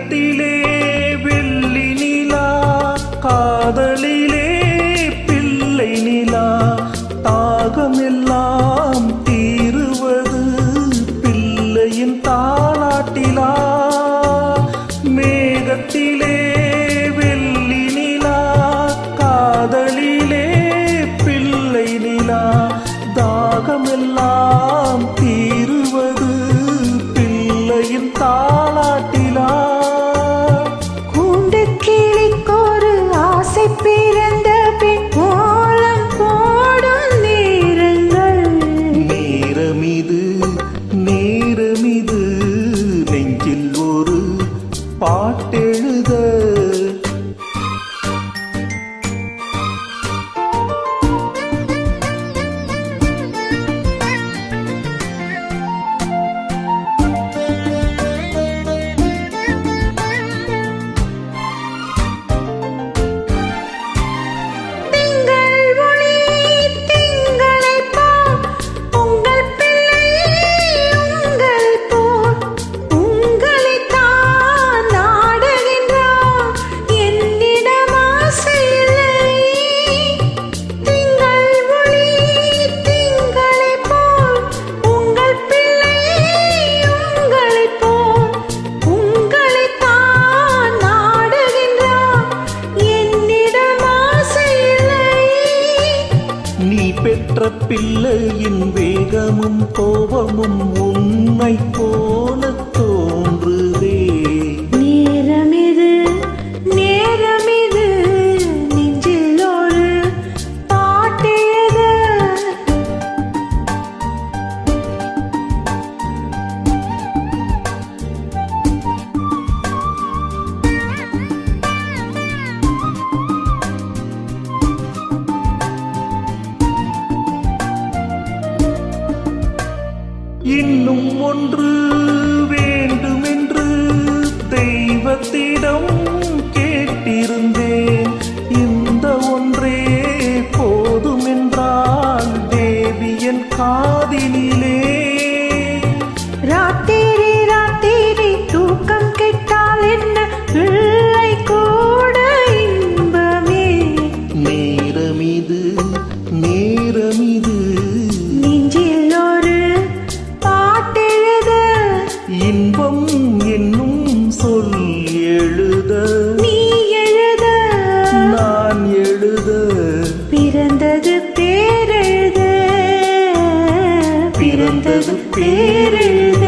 மேகத்திலே வெள்ளி நிலா, காதலிலே பிள்ளை நிலா, தாகமெல்லாம் தீருவது பிள்ளையின் தாலாட்டிலா. மேகத்திலே வெள்ளி நிலா, காதலிலே பிள்ளை நிலா, தாகமெல்லாம் தீருவது பிள்ளையின் தாலாட்டிலா. கூண்டு கிளிக்கொரு ஆசை பிறந்த பின் கோலம் போடும் நேரங்கள். நேரமிது நேரமிது நெஞ்சில் ஒரு பாட்டெழுத. பெற்ற பிள்ளையின் வேகமும் கோபமும் உன்னை போல தோன்றுதே. நேரமிது நேரமிது நெஞ்சில் ஒரு பாட்டெழுத. இன்னும் ஒன்று வேண்டுமென்று தெய்வத்திடம் கேட்டிருந்தேன். இந்த ஒன்றே போதுமென்றால் தேவியன் காதினிலே. ராத்திரி ராத்திரி தூக்கம் கெட்டால் என்ன, பிள்ளை கூட இன்பமே. நேரமிது நேரமிது நெஞ்சில் ஒரு இன்பம் என்னும் சொல் எழுத. நீ எழுத நான் எழுத. பிறந்தது பேரெழுத, பிறந்தது பேரெழுத.